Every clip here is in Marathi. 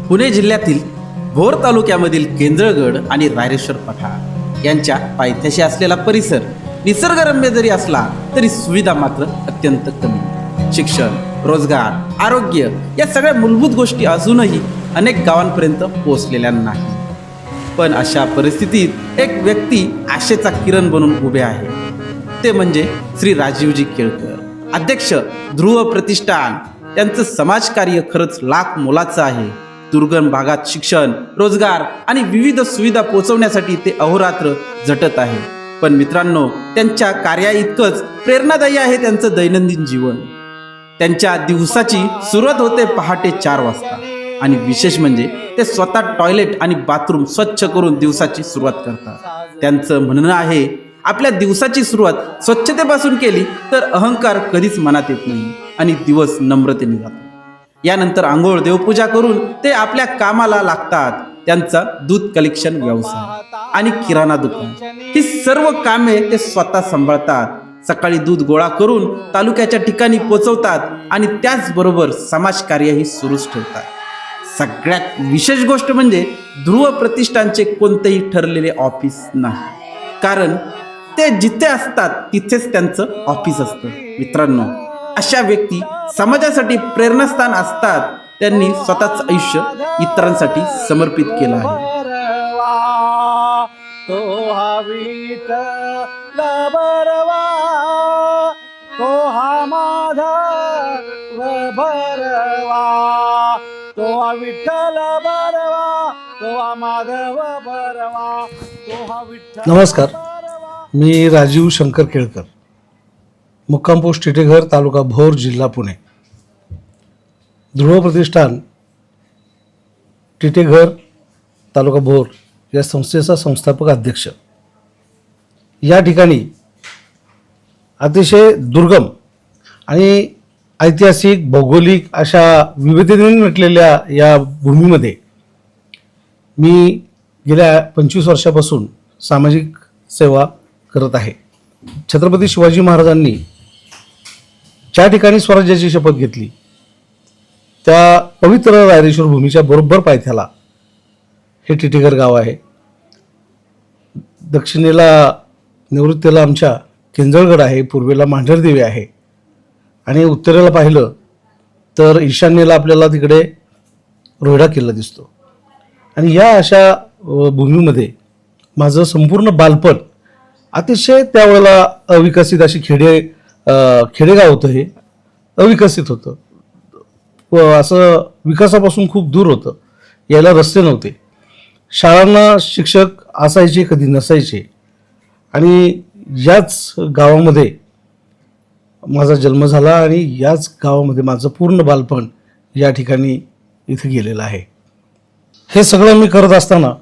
पुणे जिल्ह्यातील भोर तालुक्यामधील केंद्रगड आणि रायरेश्वर पठार यांच्या पायथ्याशी असलेला परिसर निसर्गरम्य जरी असला तरी सुविधा मात्र अत्यंत कमी. शिक्षण, रोजगार, आरोग्य या सगळ्या मूलभूत गोष्टी अजूनही अनेक गावांपर्यंत पोहोचलेल्या नाही. पण अशा परिस्थितीत एक व्यक्ती आशेचा किरण बनून उभे आहे. ते म्हणजे श्री राजीवजी केळकर, अध्यक्ष ध्रुव प्रतिष्ठान. त्यांचं समाजकार्य खरंच लाख मोलाचं आहे. दुर्गम भागात शिक्षण, रोजगार आणि विविध सुविधा पोहोचवण्यासाठी ते अहोरात्र झटत आहे. पण मित्रांनो, त्यांच्या कार्या इतकंच प्रेरणादायी आहे त्यांचं दैनंदिन जीवन. त्यांच्या दिवसाची सुरुवात होते पहाटे 4 वाजता आणि विशेष म्हणजे ते स्वतः टॉयलेट आणि बाथरूम स्वच्छ करून दिवसाची सुरुवात करतात. त्यांचं म्हणणं आहे, आपल्या दिवसाची सुरुवात स्वच्छतेपासून केली तर अहंकार कधीच मनात येत नाही आणि दिवस नम्रतेने जातो. यानंतर आंघोळ, देवपूजा करून ते आपल्या कामाला लागतात. त्यांचा दूध कलेक्शन व्यवसाय आणि किराणा दुकान ही सर्व कामे ते स्वतः सांभाळतात. सकाळी दूध गोळा करून तालुक्याच्या ठिकाणी पोचवतात आणि त्याचबरोबर समाजकार्यही सुरूच ठेवतात. सगळ्यात विशेष गोष्ट म्हणजे ध्रुव प्रतिष्ठानचे कोणतेही ठरलेले ऑफिस नाही, कारण ते जिथे असतात तिथेच त्यांचं ऑफिस असतं. मित्रांनो, अशा व्यक्ती समाजासाठी प्रेरणास्थान असतात. त्यांनी स्वतःच आयुष्य इतरांसाठी समर्पित केलं आहे. नमस्कार, मी राजीव शंकर केळकर, मुक्काम पोस्ट टिटेघर, तालुका भोर, जिल्हा पुणे. ध्रुव प्रतिष्ठान टिटेघर, तालुका भोर या संस्थेचा संस्थापक अध्यक्ष. या ठिकाणी अतिशय दुर्गम आणि ऐतिहासिक, भौगोलिक अशा विविधतेने नटलेल्या या भूमीमध्ये मी गेल्या 25 वर्षापासून सामाजिक सेवा करत आहे. छत्रपती शिवाजी महाराजांनी ज्या ठिकाणी स्वराज्याची शपथ घेतली त्या पवित्र रायरेश्वर भूमीच्या बरोबर पायथ्याला हे टिटेघर गाव आहे. दक्षिणेला निवृत्तीला आमच्या केंजळगड आहे, पूर्वेला मांढरदेवी आहे आणि उत्तरेला पाहिलं तर ईशान्येला आपल्याला तिकडे रोहिडा किल्ला दिसतो. आणि या अशा भूमीमध्ये माझं संपूर्ण बालपण अतिशय त्यावेळेला अविकसित अशी खेडेगाव होतं. हे अविकसित होतं, असं विकासापासून खूप दूर होतं. यायला रस्ते नव्हते, शाळांना शिक्षक असायचे कधी नसायचे. आणि याच गावामध्ये माझा जन्म झाला आणि याच गावामध्ये माझं पूर्ण बालपण या ठिकाणी इथे गेलेलं आहे. हे सगळं मी करत असताना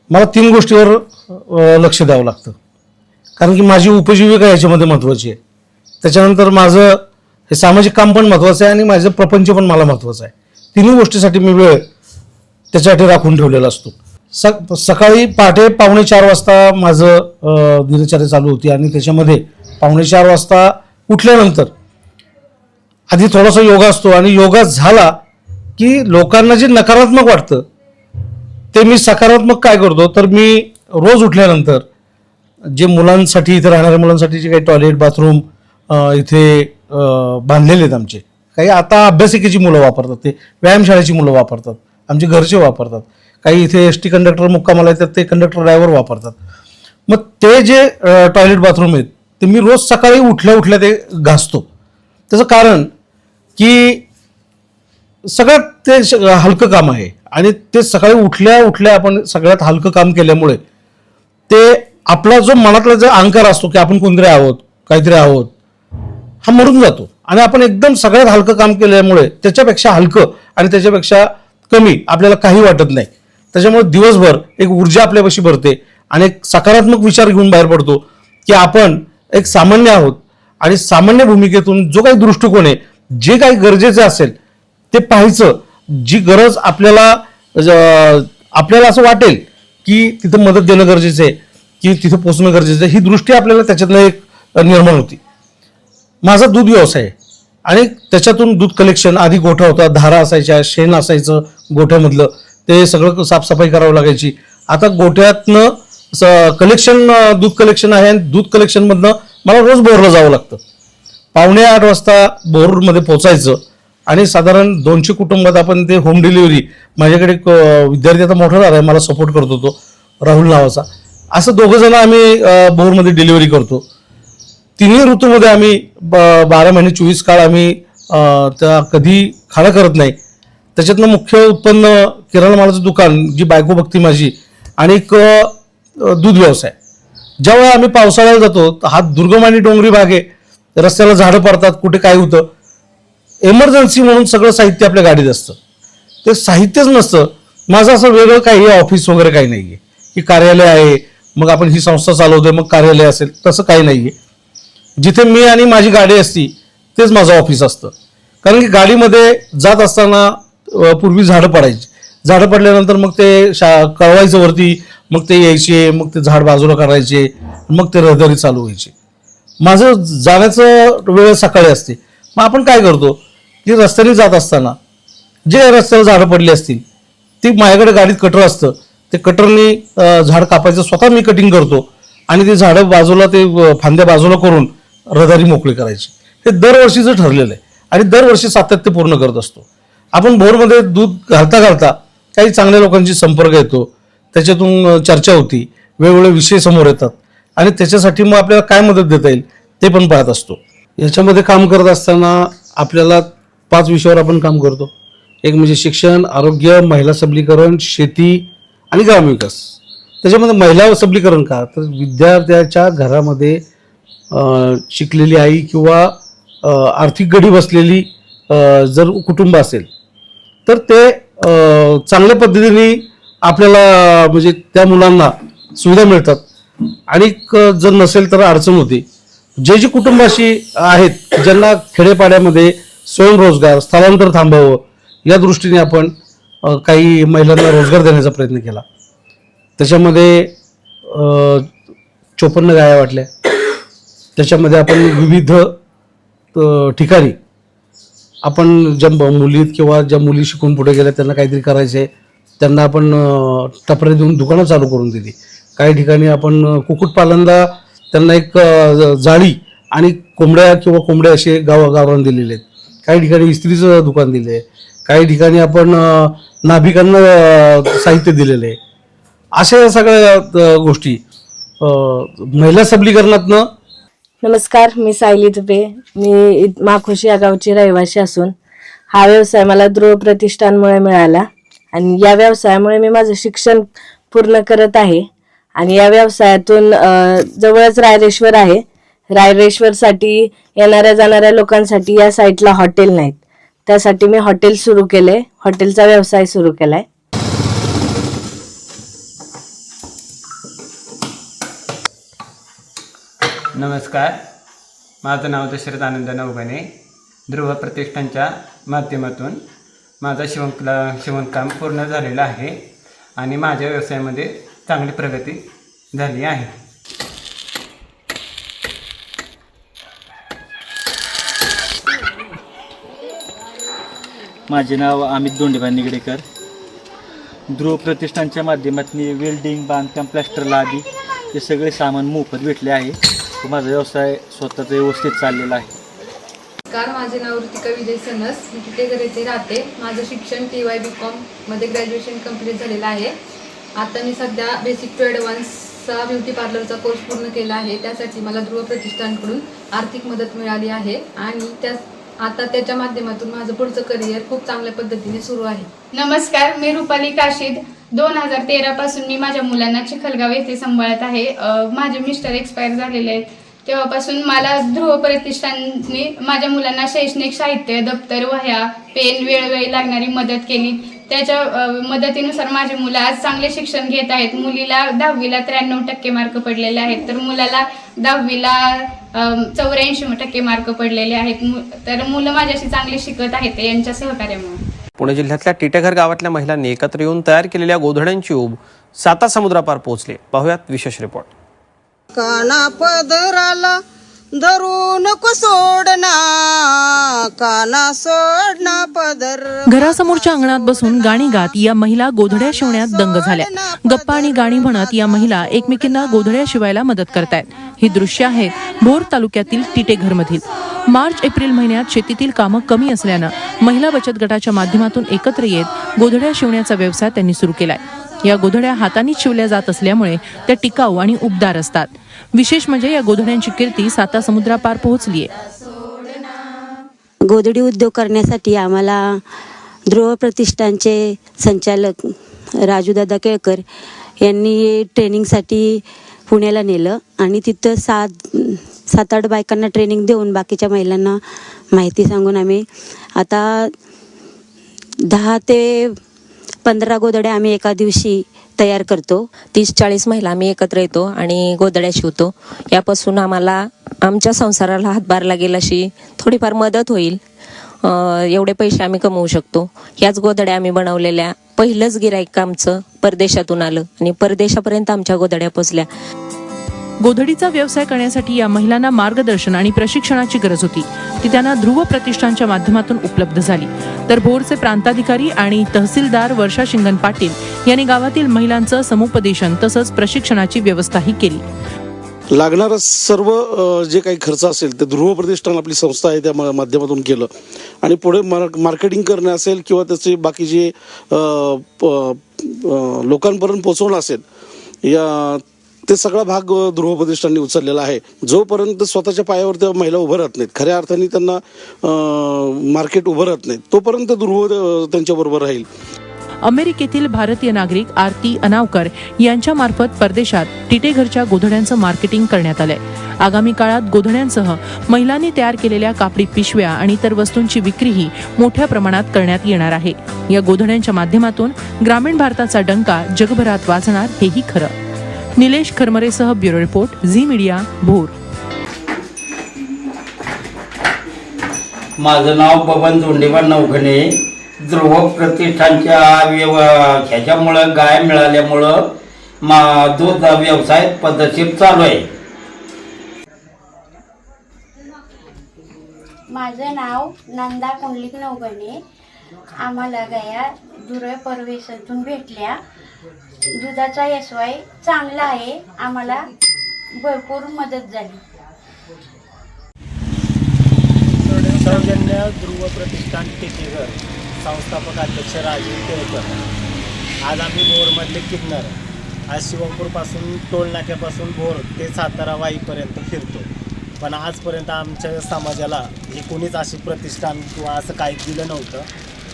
मला 3 गोष्टीवर लक्ष द्यावं लागतं, कारण की माझी उपजीविका याच्यामध्ये महत्त्वाची आहे. त्याच्यानंतर माझं हे सामाजिक काम पण महत्त्वाचं आहे आणि माझं प्रपंच पण मला महत्त्वाचं आहे. 3 गोष्टीसाठी मी वेळ त्याच्यासाठी राखून ठेवलेला असतो. सकाळी पहाटे 3:45 वाजता माझं दिनचर्या चालू होती आणि त्याच्यामध्ये 4:45 वाजता उठल्यानंतर आधी थोडासा योगा असतो आणि योगा झाला की लोकांना जे नकारात्मक वाटतं ते मी सकारात्मक काय करतो, तर मी रोज उठल्यानंतर जे मुलांसाठी, इथे राहणाऱ्या मुलांसाठी जे काही टॉयलेट, बाथरूम इथे बांधलेले आहेत आमचे, काही आता अभ्यासिकेची मुलं वापरतात, ते व्यायामशाळेची मुलं वापरतात, आमचे घरचे वापरतात, काही इथे एसटी कंडक्टर मुक्कामाला येतात ते कंडक्टर ड्रायव्हर वापरतात. मग ते जे टॉयलेट, बाथरूम आहेत ते मी रोज सकाळी उठल्या ते घासतो. त्याचं कारण की सगळ्यात ते हलकं काम आहे आणि ते सकाळी उठल्या आपण सगळ्यात हलकं काम केल्यामुळे ते आपला जो मनातला जो अहंकार असतो की आपण कोणतरी आहोत, काहीतरी आहोत, हा मरून जातो आणि आपण एकदम सगळ्यात हलकं काम केल्यामुळे त्याच्यापेक्षा हलकं आणि त्याच्यापेक्षा कमी आपल्याला काही वाटत नाही. त्याच्यामुळे दिवसभर एक ऊर्जा आपल्यापाशी भरते आणि एक सकारात्मक विचार घेऊन बाहेर पडतो की आपण एक सामान्य आहोत आणि सामान्य भूमिकेतून जो काही दृष्टिकोन आहे, जे काही गरजेचं असेल ते पाहायचं. जी गरज आपल्याला असं वाटेल की तिथं मदत देणं गरजेचं आहे, की तिथं पोहोचणं गरजेचं आहे, ही दृष्टी आपल्याला त्याच्यातनं एक निर्माण होती. माझा दूध व्यवसाय आहे आणि त्याच्यातून दूध कलेक्शन, आधी गोठा होता, धारा असायच्या, शेण असायचं गोठ्यामधलं, ते सगळं साफसफाई करावं लागायची. आता गोठ्यातनं कलेक्शन, दूध कलेक्शन आहे आणि दूध कलेक्शनमधनं मला रोज बोरला जावं लागतं. 7:45 वाजता बोरमध्ये पोचायचं आणि साधारण 200 कुटुंबात आपण ते होम डिलिव्हरी, माझ्याकडे एक विद्यार्थी आता मोठा झाला आहे, मला सपोर्ट करतो तो राहुल नावाचा, असं 2 जण आम्ही बोरमध्ये डिलिव्हरी करतो. तिन्ही ऋतूमध्ये आम्ही 12 महिने 24 काळ आम्ही त्या कधी खाडा करत नाही. त्याच्यातनं मुख्य उत्पन्न किराणा मालाचं दुकान, जी बायको बघती माझी, आणि एक दूध व्यवसाय. ज्यावेळेला आम्ही पावसाळ्याला जातो, हा दुर्गम आणि डोंगरी भाग आहे, रस्त्याला झाडं पडतात, कुठे काय होतं, एमर्जन्सी म्हणून सगळं साहित्य आपल्या गाडीत असतं. ते साहित्यच नसतं. माझं असं वेगळं काही ऑफिस वगैरे काही नाही आहे की कार्यालय आहे मग आपण ही संस्था चालवतोय मग कार्यालय असेल, तसं काही नाही आहे. जिथे मी आणि माझी गाडी असती तेच माझं ऑफिस असतं. कारण की गाडीमध्ये जात असताना पूर्वी झाडं पडायची, झाडं पडल्यानंतर मग ते कळवायचं वरती, मग ते यायचे, मग ते झाड बाजूला करायचे, मग ते रहदारी चालू व्हायची. माझं जाण्याचं वेळ सकाळी असते. मग आपण काय करतो की रस्त्याने जात असताना जे रस्त्याला झाडं पडली असतील ती माझ्याकडे गाडीत कटर असतं, ते कटरने झाड कापायचं स्वतः मी कटिंग करतो आणि ते झाडं बाजूला, ते फांद्या बाजूला करून रहदारी मोकळी करायची. हे दरवर्षीचं ठरलेलं आहे आणि दरवर्षी सातत्य पूर्ण करत असतो. आपण बोरमध्ये दूध घालता घालता काही चांगल्या लोकांशी संपर्क येतो, त्याच्यातून चर्चा होती, वेगवेगळे विषय समोर येतात आणि त्याच्यासाठी मग आपल्याला काय मदत देता येईल ते पण पाहत असतो. याच्यामध्ये काम करत असताना आपल्याला 5 विषयावर आपण काम करतो. एक म्हणजे शिक्षण, आरोग्य, महिला सबलीकरण, शेती आणि ग्रामविकास. त्याच्यामध्ये महिला सबलीकरण का, तर विद्यार्थ्याच्या घरामध्ये शिकलेली आई किंवा आर्थिक गडी बसलेली जर कुटुंब असेल तर ते चांगल्या पद्धतीने आपल्याला म्हणजे त्या मुलांना सुविधा मिळतात आणि जर नसेल तर अडचण होते. जे कुटुंब अशी आहेत ज्यांना खेडेपाड्यामध्ये स्वयंरोजगार, स्थलांतर थांबावं या दृष्टीने आपण काही महिलांना रोजगार देण्याचा प्रयत्न केला. त्याच्यामध्ये 54 गाया वाटल्या. त्याच्यामध्ये आपण विविध ठिकाणी आपण ज्या मुली किंवा ज्या मुली शिकून पुढे गेल्या त्यांना काहीतरी करायचे, त्यांना आपण टपरे देऊन दुकानं चालू करून दिली. काही ठिकाणी आपण कुक्कुटपालनला त्यांना एक जाळी आणि कोंबड्या असे गावरान दिलेले आहेत. काही ठिकाणी इस्त्रीचं दुकान दिलं आहे. काही ठिकाणी आपण नाभिकांना साहित्य दिलेलं आहे. अशा सगळ्या गोष्टी महिला सबलीकरणातनं. नमस्कार, मी सायली तुपे. मी माखोशी या गावची रहिवासी असून हा व्यवसाय मला ध्रुव प्रतिष्ठानमुळे मिळाला आणि या व्यवसायामुळे मी माझं शिक्षण पूर्ण करत आहे. आणि या व्यवसायातून जवळच रायरेश्वर आहे. रायरेश्वरसाठी येणाऱ्या जाणाऱ्या लोकांसाठी या साईटला हॉटेल नाहीत, त्यासाठी मी हॉटेल सुरू केले, हॉटेलचा व्यवसाय सुरू केलाय. नमस्कार, माझं नाव दशरथ आनंद नवगणे. ध्रुव प्रतिष्ठानच्या माध्यमातून माझा शिवणकाम पूर्ण झालेलं आहे आणि माझ्या व्यवसायामध्ये चांगली प्रगती झाली आहे. माझे नाव अमित दोंडेबा निगडेकर. ध्रुव प्रतिष्ठानच्या माध्यमातून वेल्डिंग, बांधकाम, प्लॅस्टरला आधी हे सगळे सामान मोफत भेटले आहे. माझा व्यवसाय स्वतःचा व्यवस्थित चाललेला आहे. नमस्कार, माझे नाव ऋतिका विजय सनस. मी तिथे येथे राहते. माझं शिक्षण TY.BCom मध्ये ग्रॅज्युएशन कंप्लीट झालेलं आहे. आता मी सध्या बेसिक टू ॲडव्हान्सचा ब्युटी पार्लरचा कोर्स पूर्ण केला आहे. त्यासाठी मला ध्रुव प्रतिष्ठानकडून आर्थिक मदत मिळाली आहे आणि आता त्याच्या माध्यमातून माझं पुढचं करिअर खूप चांगल्या पद्धतीने सुरू आहे. नमस्कार, मी रुपाली काशीद. 2013 पासून मी माझ्या मुलांना चिखलगाव येथे सांभाळत आहे. माझे मिस्टर एक्सपायर झालेले आहेत. तेव्हापासून मला ध्रुव प्रतिष्ठानने माझ्या मुलांना शैक्षणिक साहित्य, दप्तर, वह्या, पेन वेळोवेळी लागणारी मदत केली. त्याच्या मदतीनुसार माझी मुलं आज चांगले शिक्षण घेत आहेत. मुलीला 10वीला 93% मार्क पडलेले आहेत, तर मुलाला 10वीला 84% मार्क पडलेले आहेत. तर मुलं माझ्याशी चांगली शिकत आहेत यांच्या सहकार्यामुळे. पुणे जिल्ह्यातल्या टिटेघर गावातल्या महिलांनी एकत्र येऊन तयार केलेल्या गोधड्यांची ऊब 7 समुद्रापार पोहोचले. पाहुयात विशेष रिपोर्ट. काना पदराला धरू नको सोडना काना सोडना पदर. घरासमोरच्या अंगणात बसून गाणी गात या महिला गोधड्या शिवण्यात दंग झाल्या. गप्पा आणि गाणी म्हणत या महिला एकमेकींना गोधड्या शिवायला मदत करतायत. ही दृश्य आहेत भोर तालुक्यातील टिटेघरमधील. मार्च एप्रिल महिन्यात शेतीतील कामं कमी असल्यानं महिला बचत गटाच्या माध्यमातून एकत्र येत गोधड्या शिवण्याचा व्यवसाय त्यांनी सुरू केलाय. या गोधड्या हातांनीच शिवल्या जात असल्यामुळे त्या टिकाऊ आणि उबदार असतात. विशेष म्हणजे या गोधड्यांची कीर्ती साता समुद्रापार पोहोचलीय. गोधडी उद्योग करण्यासाठी आम्हाला ध्रुव प्रतिष्ठानचे संचालक राजूदादा केळकर यांनी ट्रेनिंगसाठी पुण्याला नेलं आणि तिथं 7-8 बायकांना ट्रेनिंग देऊन बाकीच्या महिलांना माहिती सांगून आम्ही आता 10 ते 15 गोधड्या आम्ही एका दिवशी तयार करतो. 30-40 महिला आम्ही एकत्र येतो आणि गोधड्या शिवतो. यापासून आम्हाला आमच्या संसाराला हातभार लागेल अशी थोडीफार मदत होईल. एवढे पैसे आम्ही कमवू शकतो. ह्याच गोधड्या आम्ही बनवलेल्या. पहिलंच गिराईक आमचं परदेशातून आलं आणि परदेशापर्यंत आमच्या गोधड्या पोचल्या. गोधडीचा व्यवसाय करण्यासाठी या महिलांना मार्गदर्शन आणि प्रशिक्षणाची गरज होती. ती त्यांना ध्रुव प्रतिष्ठानच्या माध्यमातून उपलब्ध झाली. तर भोरचे प्रांताधिकारी आणि तहसीलदार वर्षा शिंगण पाटील यांनी गावातील महिलांचं समुपदेशन तसंच प्रशिक्षणाची व्यवस्थाही केली. लागणारं सर्व जे काही खर्च असेल ते ध्रुव प्रतिष्ठान आपली संस्था आहे त्या माध्यमातून केलं आणि पुढे मार्केटिंग करणं असेल किंवा त्याचे बाकी जे लोकांपर्यंत पोहोचवणं असेल या ते सगळा भाग ध्रुव प्रतिष्ठानने उचललेला आहे. जोपर्यंत स्वतःच्या पायावर त्या महिला उभं राहत नाहीत, खऱ्या अर्थाने त्यांना मार्केट उभं राहत नाही, तोपर्यंत ध्रुव त्यांच्याबरोबर राहील. अमेरिकेतील भारतीय नागरिक आरती अनावकर यांच्या मार्फत परदेशात टिटेघरच्या गोधड्यांचं मार्केटिंग करण्यात आलंय. आगामी काळात गोधड्यांसह महिलांनी तयार केलेल्या कापडी पिशव्या आणि इतर वस्तूंची विक्रीही मोठ्या प्रमाणात करण्यात येणार आहे. या गोधड्यांच्या माध्यमातून ग्रामीण भारताचा डंका जगभरात वाजणार हेही खरं. निलेश खरमरेसह bureau report, Zee media, Bhor. माझं नाव बबन धोंडेबा नवघणे. ध्रुव प्रतिष्ठानच्या ह्याच्यामुळं गाय मिळाल्यामुळं दूध व्यवसाय पद्धतशीर चालू आहे. माझं नाव नंदा कुंडलिक नवघणे. आम्हाला गाया ध्रुव परवेशातून भेटल्या. दुधाचा एसवाय चांगला आहे. आम्हाला भरपूर मदत झाली. सौजन्य ध्रुव प्रतिष्ठान टिटेघर संस्थापक अध्यक्ष राजीव केळकर. आज आम्ही भोरमधले किन्नर आज शिवपूरपासून टोलनाक्यापासून भोर ते सातारा वाईपर्यंत फिरतो. पण आजपर्यंत आमच्या समाजाला हे कोणीच अशी प्रतिष्ठान किंवा असं काही दिलं नव्हतं.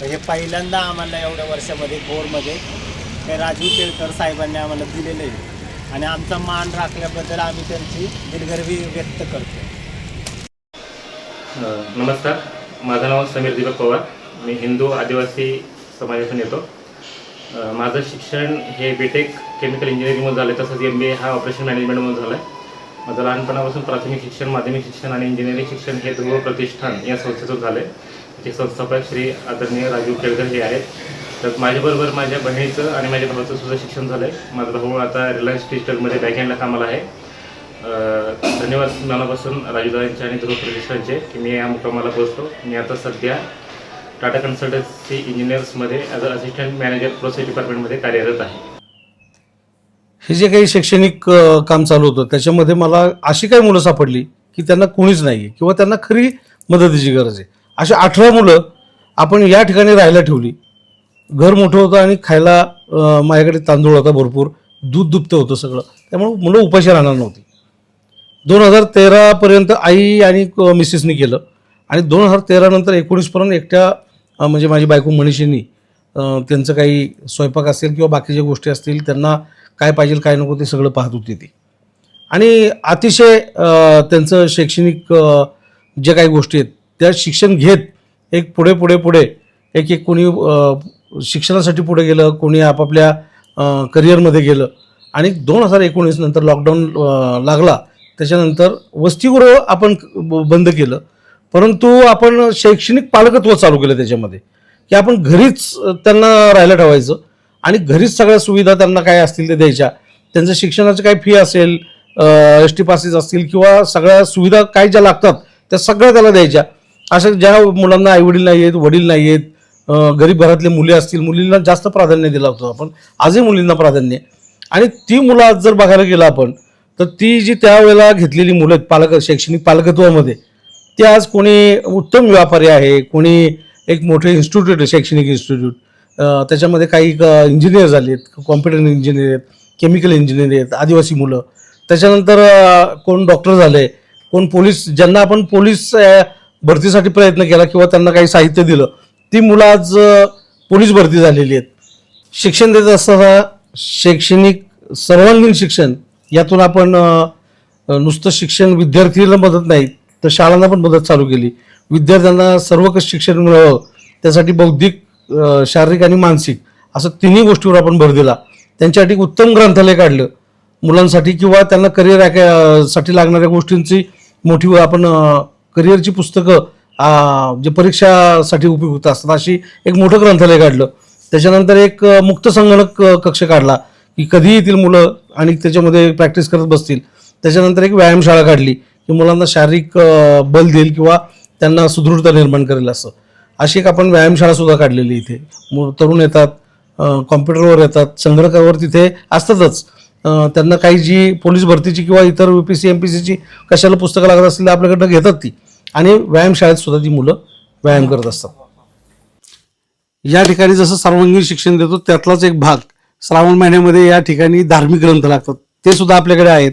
हे पहिल्यांदा आम्हाला एवढ्या वर्षामध्ये भोरमध्ये हे राजीव केळकर साहेबांनी आम्हाला दिलेले आहे आणि आमचा मान राखल्याबद्दल आम्ही त्यांची दिलगिरी व्यक्त करतो. नमस्कार, माझं नाव समीर दीपक पवार. मी हिंदू आदिवासी समाजातून येतो. माझं शिक्षण हे बीटेक केमिकल इंजिनिअरिंगमध्ये झालं, तसंच MBA हा ऑपरेशन मॅनेजमेंटमध्ये झालं आहे. माझं लहानपणापासून प्राथमिक शिक्षण, माध्यमिक शिक्षण आणि इंजिनिअरिंग शिक्षण हे ध्रुव प्रतिष्ठान या संस्थेतून झालं आहे. त्याचे संस्थापक श्री आदरणीय राजीव केळकर हे आहेत. तर माझ्याबरोबर माझ्या बहिणीचं आणि माझ्या भावाचं सुद्धा शिक्षण झालं आहे. माझा भाऊ आता रिलायन्स डिजिटलमध्ये बॅकएंडला कामाला आहे. धन्यवाद मनापासून राजूदादांचे आणि ध्रुव प्रतिष्ठानचे की मी या मुक्कामाला पोहोचलो. मी आता सध्या टाटा कन्सल्टन्सी इंजिनियर्समध्ये as a assistant manager process डिपार्टमेंटमध्ये कार्यरत आहे. हे जे काही शैक्षणिक काम चालू होतं त्याच्यामध्ये मला अशी काही मुलं सापडली की त्यांना कोणीच नाही आहे किंवा त्यांना खरी मदतीची गरज आहे. अशी 18 मुलं आपण या ठिकाणी राहायला ठेवली. घर मोठं होतं आणि खायला माझ्याकडे तांदूळ होता भरपूर, दूध दुभतं होतं सगळं, त्यामुळे मुलं उपाशी राहणार नव्हती. 2013 पर्यंत आई आणि मिसेसनी केलं आणि 2013 नंतर 19 पर्यंत एकट्या म्हणजे माझी बायको मनीषींनी त्यांचं काही स्वयंपाक असेल किंवा बाकीच्या गोष्टी असतील, त्यांना काय पाहिजे काय नको ते सगळं पाहत होती ती. आणि अतिशय त्यांचं शैक्षणिक जे काही गोष्टी आहेत त्या शिक्षण घेत एक पुढे एक कोणी शिक्षणासाठी पुढे गेलं, कोणी आपापल्या करिअरमध्ये गेलं. आणि 2019 नंतर लॉकडाऊन लागला, त्याच्यानंतर वसतिगृह आपण बंद केलं, परंतु आपण शैक्षणिक पालकत्व चालू केलं त्याच्यामध्ये की आपण घरीच त्यांना राहायला ठेवायचं आणि घरीच सगळ्या सुविधा त्यांना काय असतील ते द्यायच्या. त्यांचं शिक्षणाचं काय फी असेल ST पासेस असतील किंवा सगळ्या सुविधा काय ज्या लागतात त्या सगळ्या त्याला द्यायच्या. अशा ज्या मुलांना आईवडील नाही आहेत, वडील नाही आहेत, गरीब घरातले मुले असतील, मुलींना जास्त प्राधान्य दिलं होतं आपण, आजही मुलींना प्राधान्य. आणि ती मुलं आज जर बघायला गेलं आपण तर ती जी त्यावेळेला घेतलेली मुलं आहेत पालक शैक्षणिक पालकत्वामध्ये, ते आज कोणी उत्तम व्यापारी आहे, कोणी एक मोठे इन्स्टिट्यूट आहे शैक्षणिक इन्स्टिट्यूट, त्याच्यामध्ये काही इंजिनियर झाले आहेत, कॉम्प्युटर इंजिनियर आहेत, केमिकल इंजिनियर आहेत, आदिवासी मुलं. त्याच्यानंतर कोण डॉक्टर झाले, कोण पोलीस, ज्यांना आपण पोलीस भरतीसाठी प्रयत्न केला किंवा त्यांना काही साहित्य दिलं, ती मुलं आज पोलीस भरती झालेली आहेत. शिक्षण देत असताना शैक्षणिक सर्वांगीण शिक्षण, यातून आपण नुसतं शिक्षण विद्यार्थीला मदत नाही तर शाळांना पण मदत चालू केली. विद्यार्थ्यांना सर्वकष शिक्षण मिळावं त्यासाठी बौद्धिक, शारीरिक आणि मानसिक असं तिन्ही गोष्टीवर आपण भर दिला. त्यांच्यासाठी उत्तम ग्रंथालय काढलं मुलांसाठी, किंवा त्यांना करिअर साठी लागणाऱ्या गोष्टींची मोठी आपण करिअरची पुस्तकं जे परीक्षासाठी उपयुक्त असतात अशी एक मोठं ग्रंथालय काढलं. त्याच्यानंतर एक मुक्त संगणक कक्ष काढला की कधीही येतील मुलं आणि त्याच्यामध्ये प्रॅक्टिस करत बसतील. त्याच्यानंतर एक व्यायामशाळा काढली की मुलांना शारीरिक बल देईल किंवा त्यांना सुदृढता निर्माण करेल असं. अशी एक आपण व्यायामशाळा सुद्धा काढलेली इथे. तरुण येतात, कॉम्प्युटरवर येतात, संगणकावर तिथे असतातच. त्यांना काही जी पोलीस भरतीची किंवा इतर UPSC MPSCची कशाला पुस्तकं लागत असतील आपल्याकडनं घेतात ती, आणि व्यायामशाळेत सुद्धा ती मुलं व्यायाम करत असतात. या ठिकाणी जसं सर्वांगीण शिक्षण देतो त्यातलाच एक भाग श्रावण महिन्यामध्ये या ठिकाणी धार्मिक ग्रंथ लागतात, ते सुद्धा आपल्याकडे आहेत.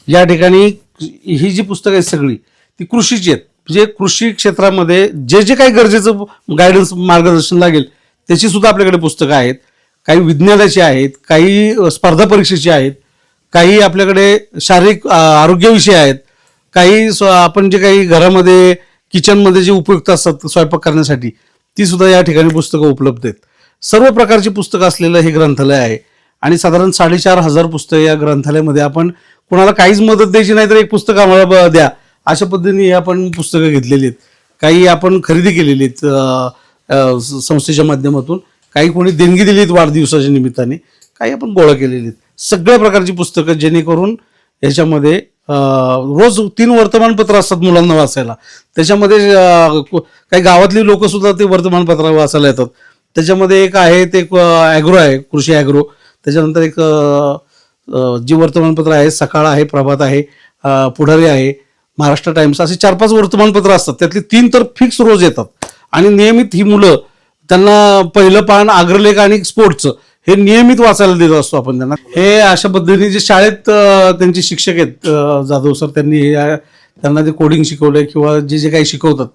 या ठिकाणी ही जी पुस्तकं आहेत सगळी ती कृषीची आहेत. म्हणजे कृषी क्षेत्रामध्ये जे जे काही गरजेचं गायडन्स, मार्गदर्शन लागेल त्याची सुद्धा आपल्याकडे पुस्तकं आहेत. काही विज्ञानाची आहेत, काही स्पर्धा परीक्षेची आहेत, काही आपल्याकडे शारीरिक आरोग्याविषयी आहेत, काही आपण जे काही घरामध्ये किचनमध्ये जे उपयुक्त असतात स्वयंपाक करण्यासाठी ती सुद्धा या ठिकाणी पुस्तकं उपलब्ध आहेत. सर्व प्रकारची पुस्तकं असलेलं हे ग्रंथालय आहे. आणि साधारण 4,500 पुस्तकं या ग्रंथालयामध्ये, आपण कोणाला काहीच मदत द्यायची नाही तर एक पुस्तक आम्हाला द्या अशा पद्धतीने आपण पुस्तकं घेतलेली आहेत. काही आपण खरेदी केलेली आहेत संस्थेच्या माध्यमातून, काही कोणी देणगी दिली आहेत वाढदिवसाच्या निमित्ताने, काही आपण गोळा केलेली आहेत. सगळ्या प्रकारची पुस्तकं, जेणेकरून याच्यामध्ये रोज 3 वर्तमानपत्र असतात मुलांना वाचायला. त्याच्यामध्ये काही गावातली लोक सुद्धा ते वर्तमानपत्र वाचायला येतात. त्याच्यामध्ये एक आहे ते ॲग्रो आहे, कृषी ॲग्रो. त्याच्यानंतर एक जी वर्तमानपत्र आहे, सकाळ आहे, प्रभात आहे, पुढारी आहे, महाराष्ट्र टाइम्स, असे 4-5 वर्तमानपत्र असतात. त्यातली 3 तर फिक्स रोज येतात. आणि नियमित ही मुलं, त्यांना पहिलं पान, अग्रलेख आणि स्पोर्ट्सचं हे नियमित वाचायला देत असतो आपण त्यांना. हे अशा पद्धतीने जे शाळेत त्यांचे शिक्षक आहेत जाधव सर, त्यांना ते कोडिंग शिकवलंय किंवा जे जे काही शिकवतात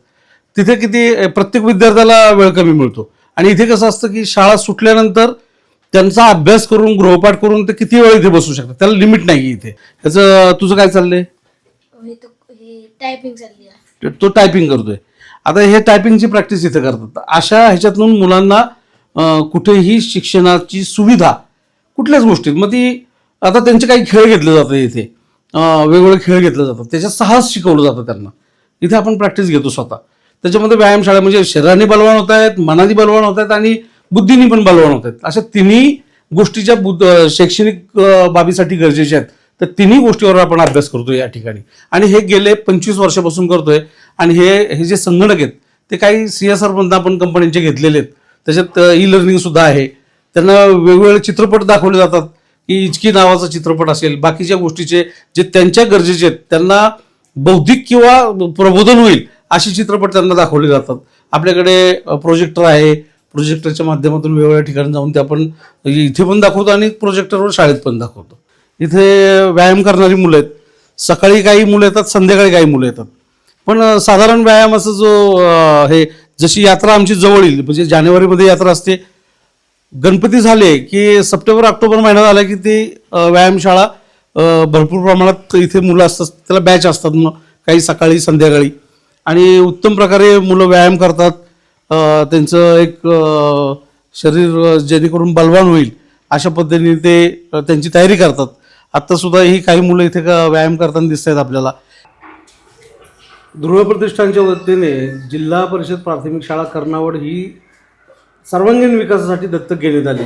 तिथे किती प्रत्येक विद्यार्थ्याला वेळ कमी मिळतो. आणि इथे कसं असतं की शाळा सुटल्यानंतर त्यांचा अभ्यास करून, गृहपाठ करून ते किती वेळ इथे बसू शकतात, त्याला लिमिट नाही इथे. ह्याचं तुझं काय चाललंय? तो टायपिंग करतोय. आता हे टायपिंगची प्रॅक्टिस इथे करतात. अशा ह्याच्यातून मुलांना कुठेही शिक्षणाची सुविधा कुठल्याच गोष्टीत, मग ती आता त्यांचे काही खेळ घेतले जातात इथे, वेगवेगळे खेळ घेतले जातात, त्याच्यात साहस शिकवलं जातं त्यांना. इथे आपण प्रॅक्टिस घेतो स्वतः. त्याच्यामध्ये व्यायामशाळा, म्हणजे शरीराने बलवान होत आहेत, मनाने बलवान होत आहेत आणि बुद्धीने पण बलवान होत आहेत. अशा तिन्ही गोष्टीच्या शैक्षणिक बाबीसाठी गरजेच्या आहेत. तर तिन्ही गोष्टीवर आपण अभ्यास करतोय या ठिकाणी. आणि हे गेले 25 वर्षापासून करतोय. आणि हे जे संगणक आहेत ते काही CSR मधून आपण कंपन्यांचे घेतलेले आहेत. त्याच्यात ई-लर्निंग सुद्धा आहे. त्यांना वेगवेगळे चित्रपट दाखवले जातात, की इचकी नावाचा चित्रपट असेल, बाकीच्या गोष्टीचे जे त्यांच्या गरजेचे आहेत, त्यांना बौद्धिक किंवा प्रबोधन होईल असे चित्रपट त्यांना दाखवले जातात. आपल्याकडे प्रोजेक्टर आहे, प्रोजेक्टरच्या माध्यमातून वेगवेगळ्या ठिकाणी जाऊन ते आपण इथे पण दाखवतो आणि प्रोजेक्टरवर शाळेत पण दाखवतो. इथे व्यायाम करणारी मुलं आहेत. सकाळी काही मुलं येतात, संध्याकाळी काही मुलं येतात. पण साधारण व्यायामाचा जो हे, जशी यात्रा आमची जवळ येईल, म्हणजे जानेवारीमध्ये यात्रा असते, गणपती झाले की सप्टेंबर-ऑक्टोबर महिना झाला की ती व्यायामशाळा भरपूर प्रमाणात इथे मुलं असतात, त्याला बॅच असतात, मग काही सकाळी संध्याकाळी. आणि उत्तम प्रकारे मुलं व्यायाम करतात. त्यांचं एक शरीर जेणेकरून बलवान होईल अशा पद्धतीने ते त्यांची तयारी करतात. आत्ता सुद्धा ही काही मुलं इथे व्यायाम करताना दिसत आहेत आपल्याला. ध्रुव प्रतिष्ठानच्या वतीने जिल्हा परिषद प्राथमिक शाळा कर्नावड ही सर्वांगीण विकासासाठी दत्तक घेण्यात आली.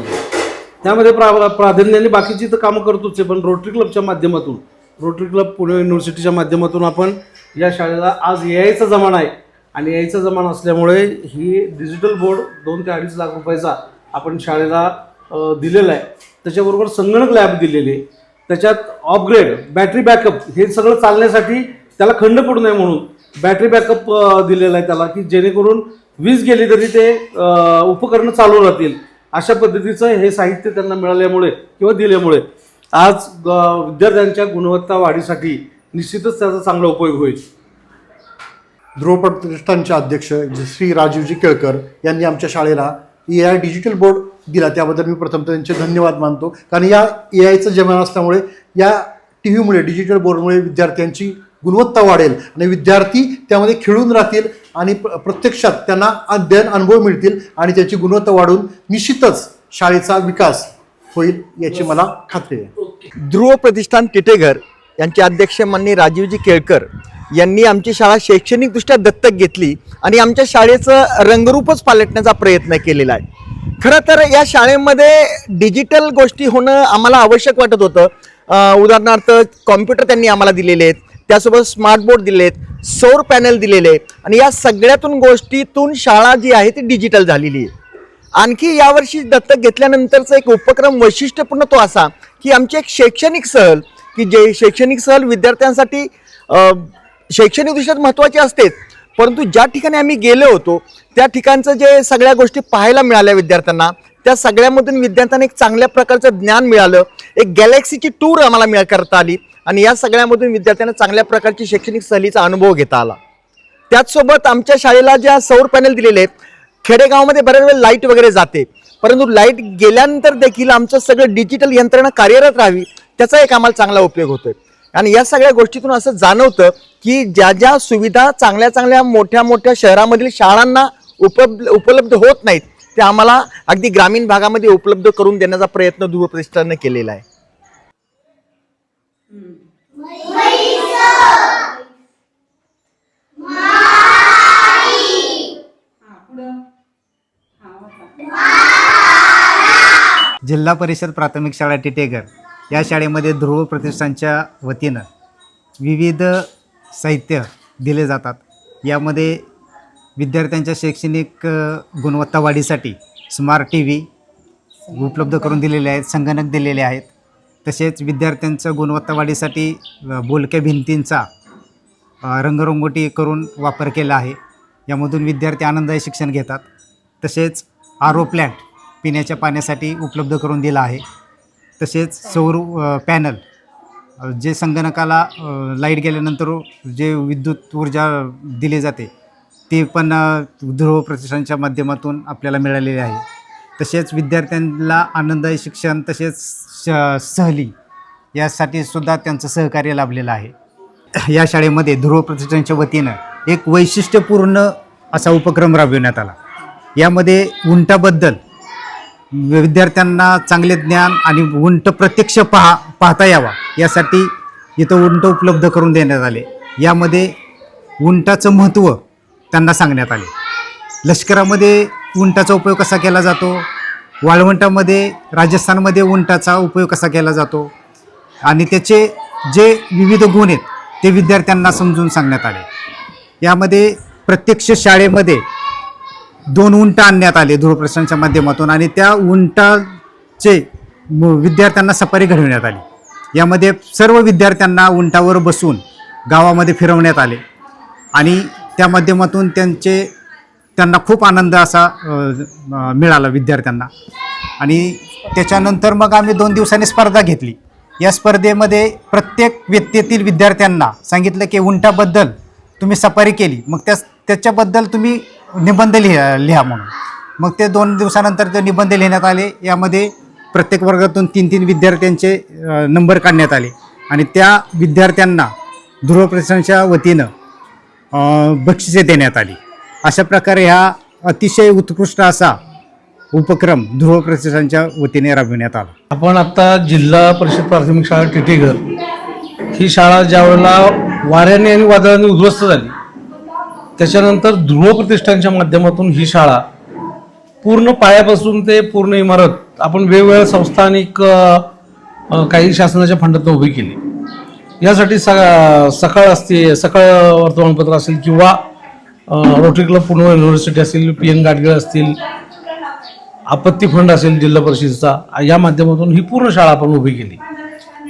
त्यामध्ये प्राधान्याने बाकीची तर कामं करतोच आहे, पण रोटरी क्लबच्या माध्यमातून रोटरी क्लब पुणे युनिव्हर्सिटीच्या माध्यमातून आपण या शाळेला आज यायचा जमाना आहे आणि यायचा जमाना असल्यामुळे ही डिजिटल बोर्ड 2 ते 2.5 लाख रुपयाचा आपण शाळेला दिलेला आहे. त्याच्याबरोबर संगणक लॅब दिलेली आहे. त्याच्यात अपग्रेड, बॅटरी बॅकअप हे सगळं चालण्यासाठी त्याला खंड पडू नये म्हणून बॅटरी बॅकअप दिलेला आहे त्याला, की जेणेकरून वीज गेली तरी ते उपकरणं चालू राहतील. अशा पद्धतीचं हे साहित्य त्यांना मिळाल्यामुळे किंवा दिल्यामुळे आज विद्यार्थ्यांच्या गुणवत्ता वाढीसाठी निश्चितच त्याचा चांगला उपयोग होईल. ध्रुव प्रतिष्ठानचे अध्यक्ष श्री राजीवजी केळकर यांनी आमच्या शाळेला AI डिजिटल बोर्ड दिला, त्याबद्दल मी प्रथमतः त्यांचे धन्यवाद मानतो. कारण या AIचं जमाना असल्यामुळे या TV मुळे, डिजिटल बोर्डमुळे विद्यार्थ्यांची गुणवत्ता वाढेल आणि विद्यार्थी त्यामध्ये खेळून राहतील आणि प्रत्यक्षात त्यांना अध्ययन अनुभव मिळतील आणि त्याची गुणवत्ता वाढून निश्चितच शाळेचा विकास होईल याची मला खात्री आहे. ध्रुव प्रतिष्ठान टिटेघर यांचे अध्यक्ष माननीय राजीवजी केळकर यांनी आमची शाळा शैक्षणिकदृष्ट्या दत्तक घेतली आणि आमच्या शाळेचं रंगरूपच पालटण्याचा प्रयत्न केलेला आहे. खरं तर या शाळेमध्ये डिजिटल गोष्टी होणं आम्हाला आवश्यक वाटत होतं. उदाहरणार्थ कॉम्प्युटर त्यांनी आम्हाला दिलेले आहेत, त्यासोबत स्मार्ट बोर्ड दिले आहेत, सौर पॅनल दिलेले आहेत आणि या सगळ्यातून गोष्टीतून शाळा जी आहे ती डिजिटल झालेली आहे. आणखी यावर्षी दत्तक घेतल्यानंतरचा एक उपक्रम वैशिष्ट्यपूर्ण तो असा की आमची एक शैक्षणिक सहल, की जे शैक्षणिक सहल विद्यार्थ्यांसाठी शैक्षणिकदृष्ट्या महत्त्वाची असतेच, परंतु ज्या ठिकाणी आम्ही गेलो होतो त्या ठिकाणचं जे सगळ्या गोष्टी पाहायला मिळाल्या विद्यार्थ्यांना, त्या सगळ्यामधून विद्यार्थ्यांना एक चांगल्या प्रकारचं ज्ञान मिळालं. एक गॅलेक्सीची टूर आम्हाला करता आली आणि या सगळ्यामधून विद्यार्थ्यांना चांगल्या प्रकारची शैक्षणिक सहलीचा अनुभव घेता आला. त्याचसोबत आमच्या शाळेला ज्या सौर पॅनल दिलेले आहेत, खेडेगावामध्ये बऱ्याच वेळेला लाईट वगैरे जाते, परंतु लाईट गेल्यानंतर देखील आमचं सगळं डिजिटल यंत्रणा कार्यरत राहावी त्याचा एक आम्हाला चांगला उपयोग होतोय. आणि या सगळ्या गोष्टीतून असं जाणवतं की ज्या ज्या सुविधा चांगल्या चांगल्या मोठ्या मोठ्या शहरामधील शाळांना उपलब्ध होत नाहीत त्या आम्हाला अगदी ग्रामीण भागामध्ये उपलब्ध करून देण्याचा प्रयत्न ध्रुव प्रतिष्ठानने केलेला आहे. जिल्हा परिषद प्राथमिक शाळा टिटेघर या शाळेमध्ये ध्रुव प्रतिष्ठानच्या वतीनं विविध साहित्य दिले जातात. यामध्ये विद्यार्थ्यांच्या शैक्षणिक गुणवत्ता वाढीसाठी स्मार्ट TV उपलब्ध करून दिलेले आहेत, संगणक दिलेले आहेत. तसेच विद्यार्थ्यांचं गुणवत्ता वाढीसाठी बोलक्या भिंतींचा रंगरंगोटी करून वापर केला आहे. यामधून विद्यार्थी आनंददायी शिक्षण घेतात. तसेच RO प्लॅन्ट पिण्याच्या पाण्यासाठी उपलब्ध करून दिला आहे. तसेच सौर पॅनल जे संगणकाला लाईट गेल्यानंतर जे विद्युत ऊर्जा दिली जाते ते पण ध्रुव प्रतिष्ठानच्या माध्यमातून आपल्याला मिळालेले आहे. तसेच विद्यार्थ्यांना आनंददायी शिक्षण तसेच सहली यासाठी सुद्धा त्यांचं सहकार्य लाभलेलं आहे. या शाळेमध्ये ध्रुव प्रतिष्ठानच्या वतीनं एक वैशिष्ट्यपूर्ण असा उपक्रम राबविण्यात आला. यामध्ये उंटाबद्दल विद्यार्थ्यांना चांगले ज्ञान आणि उंट प्रत्यक्ष पाहता यावा यासाठी इथं उंट उपलब्ध करून देण्यात आले. यामध्ये उंटाचं महत्त्व त्यांना सांगण्यात आले. लष्करामध्ये उंटाचा उपयोग कसा केला जातो, वाळवंटामध्ये राजस्थानमध्ये उंटाचा उपयोग कसा केला जातो आणि त्याचे जे विविध गुण आहेत ते विद्यार्थ्यांना समजून सांगण्यात आले. यामध्ये प्रत्यक्ष शाळेमध्ये 2 उंट आणण्यात आले ध्रुव प्रतिष्ठानच्या माध्यमातून आणि त्या उंटाचे विद्यार्थ्यांना सफारी घडविण्यात आली. यामध्ये सर्व विद्यार्थ्यांना उंटावर बसून गावामध्ये फिरवण्यात आले आणि त्या माध्यमातून त्यांना खूप आनंद असा मिळाला विद्यार्थ्यांना. आणि त्याच्यानंतर मग आम्ही 2 दिवसांनी स्पर्धा घेतली. या स्पर्धेमध्ये प्रत्येक व्यक्तीतील विद्यार्थ्यांना सांगितलं की उंटाबद्दल तुम्ही सफारी केली, मग त्याच्याबद्दल तुम्ही निबंध लिहा म्हणून. मग ते 2 दिवसानंतर ते निबंध लिहिण्यात आले. यामध्ये प्रत्येक वर्गातून 3-3 विद्यार्थ्यांचे नंबर काढण्यात आले आणि त्या विद्यार्थ्यांना ध्रुव प्रतिष्ठानच्या वतीनं बक्षिसे देण्यात आली. अशा प्रकारे हा अतिशय उत्कृष्ट असा उपक्रम ध्रुव प्रतिष्ठानच्या वतीने राबविण्यात आला. आपण आता जिल्हा परिषद प्राथमिक शाळा टिटेघर ही शाळा ज्यावेळेला वाऱ्याने आणि वादळाने उद्ध्वस्त झाली त्याच्यानंतर ध्रुव प्रतिष्ठानच्या माध्यमातून ही शाळा पूर्ण पायापासून ते पूर्ण इमारत आपण वेगवेगळ्या संस्था आणि काही शासनाच्या फंडातून उभी केली. यासाठी सकाळ असते, सकाळ वर्तमानपत्र असेल किंवा रोटरी क्लब पुणे युनिव्हर्सिटी असेल, PN गाडगीळ असतील, आपत्ती फंड असेल जिल्हा परिषदेचा, या माध्यमातून ही पूर्ण शाळा आपण उभी केली.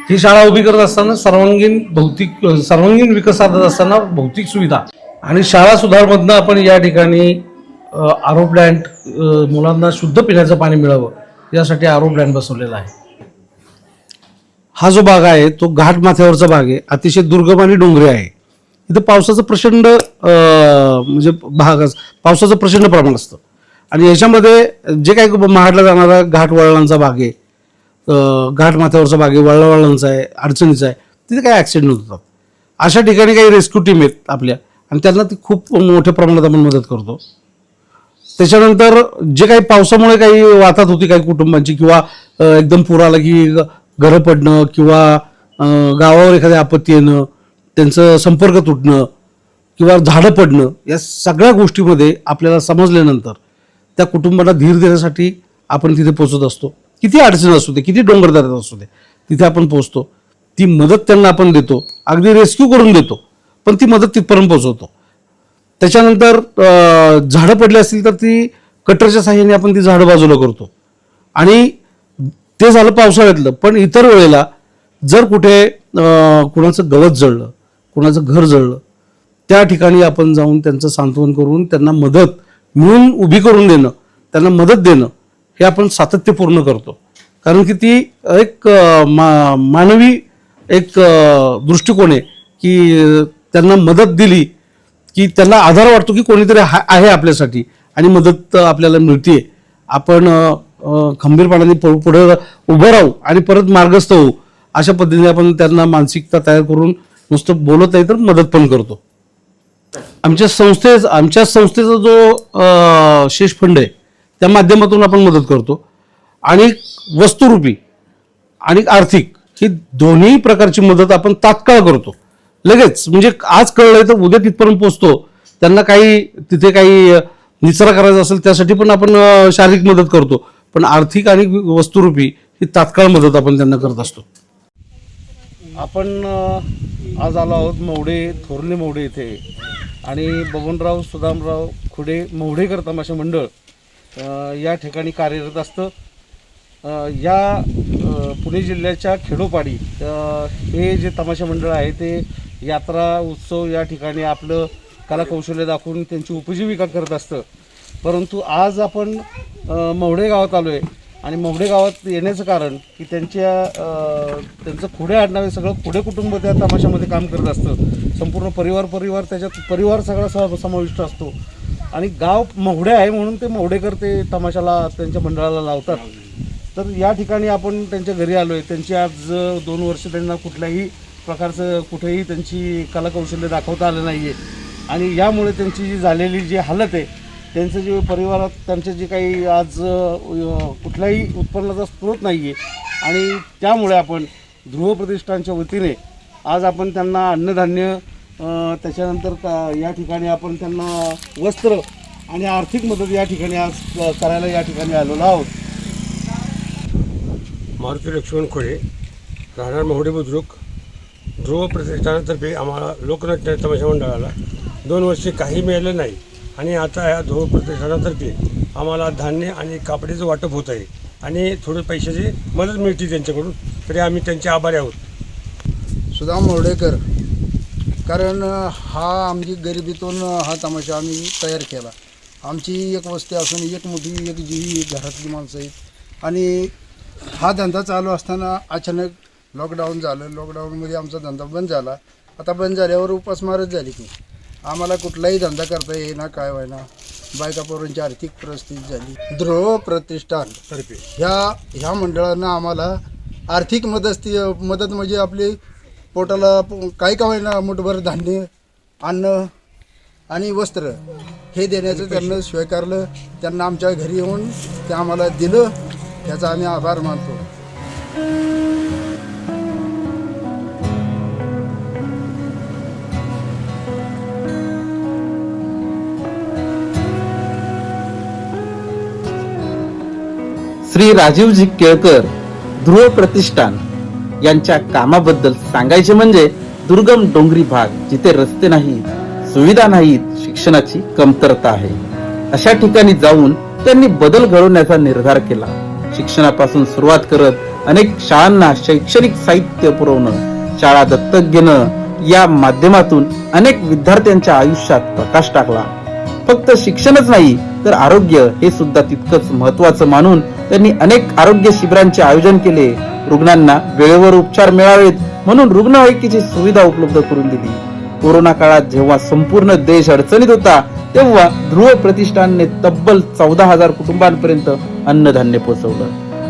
ही शाळा उभी करत असताना सर्वांगीण विकास साधत असताना भौतिक सुविधा आणि शाळा सुधारमधनं आपण या ठिकाणी आरो प्लॅन्ट, मुलांना शुद्ध पिण्याचं पाणी मिळावं यासाठी आरो प्लॅन्ट बसवलेला आहे. हा जो भाग आहे तो घाट माथ्यावरचा भाग आहे, अतिशय दुर्गम आणि डोंगरी आहे. इथं पावसाचं प्रचंड पावसाचं प्रचंड प्रमाण असतं आणि याच्यामध्ये जे काही महाडला जाणारा घाट वळणांचा भाग आहे, घाट माथ्यावरचा भाग आहे, वळणांचा आहे, अडचणीचा आहे, तिथे काही ॲक्सिडेंट होतात. अशा ठिकाणी काही रेस्क्यू टीम आहेत आपल्या आणि त्यांना ती खूप मोठ्या प्रमाणात आपण मदत करतो. त्याच्यानंतर जे काही पावसामुळे काही वाहतात होती काही कुटुंबांची किंवा एकदम पूर आला की घरं पडणं किंवा गावावर एखादी आपत्ती येणं, त्यांचं संपर्क तुटणं किंवा झाडं पडणं, या सगळ्या गोष्टीमध्ये आपल्याला समजल्यानंतर त्या कुटुंबाला धीर देण्यासाठी आपण तिथे पोहोचत असतो. किती अडचण असू दे, किती डोंगरदऱ्यात असू दे, तिथे आपण पोहोचतो. ती मदत त्यांना आपण देतो, अगदी रेस्क्यू करून देतो, पण ती मदत तिथपर्यंत पोहोचवतो. त्याच्यानंतर झाडं पडली असतील तर ती कटरच्या साहाय्याने आपण ती झाडं बाजूला करतो आणि ते झालं पावसाळ्यातलं. पण इतर वेळेला जर कुठे कुणाचं गवत जळलं, कुणाचं घर जळलं, त्या ठिकाणी आपण जाऊन त्यांचं सांत्वन करून त्यांना मदत मिळून उभी करून देणं, त्यांना मदत देणं हे आपण सातत्यपूर्ण करतो. कारण की ती एक मानवी एक दृष्टिकोन आहे की त्यांना मदत दिली की त्यांना आधार वाटतो की कोणीतरी आहे आपल्यासाठी आणि मदत आपल्याला मिळते. आपण खंबीरपणाने पुढे उभं राहू आणि परत मार्गस्थ होऊ, अशा पद्धतीने आपण त्यांना मानसिकता तयार करून नुसतं बोलत नाही तर मदत पण करतो. आमच्या संस्थेचा जो शेष फंड आहे त्या माध्यमातून आपण मदत करतो आणि वस्तुरूपी आणि आर्थिक ही दोन्ही प्रकारची मदत आपण तात्काळ करतो. लगेच म्हणजे आज कळलंय तर उद्या तिथपर्यंत पोहोचतो. त्यांना काही तिथे काही निचरा करायचा असेल त्यासाठी पण आपण शारीरिक मदत करतो, पण आर्थिक आणि वस्तुरूपी ही तात्काळ मदत आपण त्यांना करत असतो. आपण आज आलो आहोत थोरले मौढे इथे आणि बबनराव सुदामराव खुडे मौढेकर तमाशा मंडळ या ठिकाणी कार्यरत असतं. या पुणे जिल्ह्याच्या खेडोपाडी हे जे तमाशा मंडळ आहे ते यात्रा उत्सव या ठिकाणी आपलं कलाकौशल्य दाखवून त्यांची उपजीविका करत असतं. परंतु आज आपण मौढे गावात आलो आहे आणि मौढे गावात येण्याचं कारण की त्यांचं खुडे आडनावे सगळं खुडे कुटुंब त्या तमाशामध्ये काम करत असतं. संपूर्ण परिवार त्याच्यात परिवार सगळा समाविष्ट असतो आणि गाव मौढे आहे म्हणून ते मौढेकर ते तमाशाला त्यांच्या मंडळाला लावतात. तर या ठिकाणी आपण त्यांच्या घरी आलो आहे. त्यांची आज 2 वर्ष त्यांना कुठल्याही प्रकारचं कुठेही त्यांची कलाकौशल्य दाखवता आलं नाही आहे आणि यामुळे त्यांची जी झालेली जी हालत आहे, त्यांचं जे परिवारात त्यांचे जे काही आज कुठल्याही उत्पन्नाचा स्रोत नाही आहे आणि त्यामुळे आपण ध्रुव प्रतिष्ठानच्या वतीने आज आपण त्यांना अन्नधान्य, त्याच्यानंतर या ठिकाणी आपण त्यांना वस्त्र आणि आर्थिक मदत या ठिकाणी आज करायला या ठिकाणी आलेलो आहोत. मारुती लक्ष्मण खोडे, राहणार मौढे बुद्रुक, ध्रुव प्रतिष्ठानातर्फे आम्हाला लोकनाट्य तमाशा मंडळाला 2 वर्षे काही मिळालं नाही आणि आता या ध्रुव प्रतिष्ठानातर्फे आम्हाला धान्य आणि कापडीचं वाटप होत आहे आणि थोडे पैशाची मदत मिळते त्यांच्याकडून, तरी आम्ही त्यांचे आभारी आहोत. सुदाम मौढेकर, कारण हा आमची गरिबीतून हा तमाशा आम्ही तयार केला. आमची एक वस्ती असून एक मोठी एक जी घरातली माणसं आहेत आणि हा धंदा चालू असताना अचानक लॉकडाऊन झालं. लॉकडाऊनमध्ये आमचा धंदा बंद झाला. आता बंद झाल्यावर उपासमारच झाली की आम्हाला कुठलाही धंदा करता येईना, काय व्हायना. बायका पोरांची आर्थिक परिस्थिती झाली. ध्रुव प्रतिष्ठान तर्फे ह्या मंडळानं आम्हाला आर्थिक मदत म्हणजे आपली पोटाला काही का होईना मुठभर धान्य, अन्न आणि वस्त्र हे देण्याचं त्यांना स्वीकारलं. त्यांना आमच्या घरी येऊन ते आम्हाला दिलं, याचा आम्ही आभार मानतो. श्री राजीवजी केळकर, ध्रुव प्रतिष्ठान, यांच्या कामाबद्दल सांगायचे म्हणजे दुर्गम डोंगरी भाग, जिथे रस्ते नाहीत, सुविधा नाहीत, शिक्षणाची कमतरता आहे, अशा ठिकाणी जाऊन त्यांनी बदल घडवण्याचा निर्धार केला. शिक्षणापासून सुरुवात करत अनेक शाळांना शैक्षणिक साहित्य पुरवणं, शाळा दत्तक घेणं या माध्यमातून अनेक विद्यार्थ्यांच्या आयुष्यात प्रकाश टाकला. फक्त शिक्षणच नाही तर आरोग्य हे सुद्धा तितकंच महत्वाचं मानून त्यांनी अनेक आरोग्य शिबिरांचे आयोजन केले. रुग्णांना वेळेवर उपचार मिळावेत म्हणून रुग्णवाहिकेची सुविधा उपलब्ध करून दिली. कोरोना काळात जेव्हा संपूर्ण देश अडचणीत होता तेव्हा ध्रुव प्रतिष्ठानने तब्बल 14,000 कुटुंबांपर्यंत अन्नधान्य पोहोचवलं.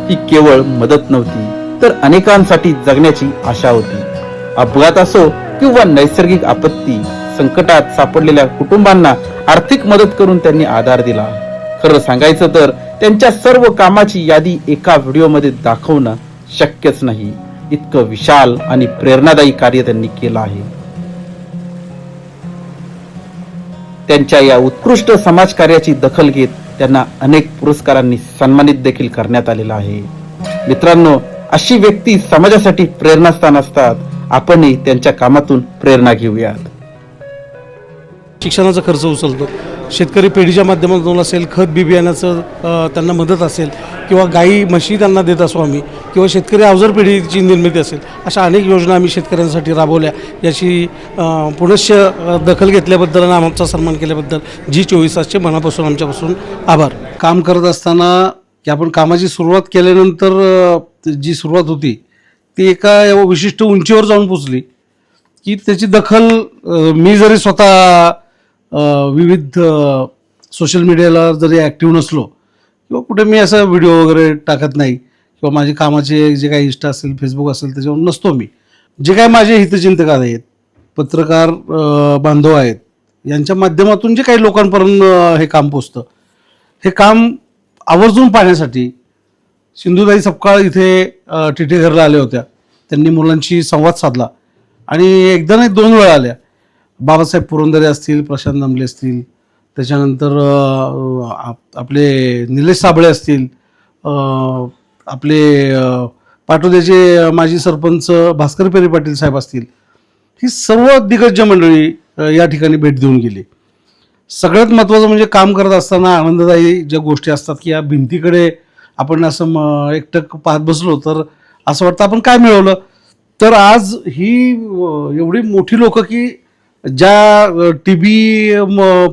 ही केवळ मदत नव्हती तर अनेकांसाठी जगण्याची आशा होती. अपघात असो किंवा नैसर्गिक आपत्ती, संकटात सापडलेल्या कुटुंबांना आर्थिक मदत करून त्यांनी आधार दिला. खरं सांगायचं तर त्यांच्या सर्व कामाची यादी एका व्हिडिओमध्ये दाखवणं शक्यच नाही. इतकं विशाल आणि प्रेरणादायी कार्य त्यांनी केलं आहे. त्यांच्या या उत्कृष्ट समाजकार्याची दखल घेत त्यांना अनेक पुरस्कारांनी सन्मानित देखील करण्यात आलेलं आहे. मित्रांनो, अशी व्यक्ती समाजासाठी प्रेरणास्थान असतात. आपणही त्यांच्या कामातून प्रेरणा घेऊयात. शिक्षणाचा खर्च उचलतो, शेतकरी पेढीच्या माध्यमातून असेल, खत बी बियाण्याचं त्यांना मदत असेल, किंवा गाई म्हशी त्यांना देत असो आम्ही, किंवा शेतकरी अवजार पेढीची निर्मिती असेल, अशा अनेक योजना आम्ही शेतकऱ्यांसाठी राबवल्या. याची पुनश्च दखल घेतल्याबद्दल आणि आमचा सन्मान केल्याबद्दल G24 मनापासून आमच्यापासून आभार. काम करत असताना की आपण कामाची सुरुवात केल्यानंतर जी सुरुवात होती ती एका विशिष्ट उंचीवर जाऊन पोचली की त्याची दखल मी जरी स्वतः विविध सोशल मीडियाला जरी ॲक्टिव्ह नसलो किंवा कुठे मी असा व्हिडिओ वगैरे टाकत नाही किंवा माझे कामाचे जे काही इंस्टा असेल, फेसबुक असेल त्याच्यावर नसतो मी, जे काय माझे हितचिंतक आहेत, पत्रकार बांधव आहेत, यांच्या माध्यमातून जे काही लोकांपर्यंत हे काम पोचतं, हे काम आवर्जून पाहण्यासाठी सिंधुताई सपकाळ इथे टिटेघरला आल्या होत्या. त्यांनी मुलांशी संवाद साधला आणि एकदा नाही 2 वेळा आल्या. बाबासाहेब पुरंदरे असतील, प्रशांत दामले असतील, त्याच्यानंतर आपले निलेश साबळे असतील, आपले पाटोद्याचे माजी सरपंच भास्कर पेरे पाटील साहेब असतील, ही सर्व दिग्गज मंडळी या ठिकाणी भेट देऊन गेली. सगळ्यात महत्त्वाचं म्हणजे काम करत असताना आनंददायी ज्या गोष्टी असतात की या भिंतीकडे आपण असं एकटक पाहत बसलो तर असं वाटतं आपण काय मिळवलं. तर आज ही एवढी मोठी लोक की ज्या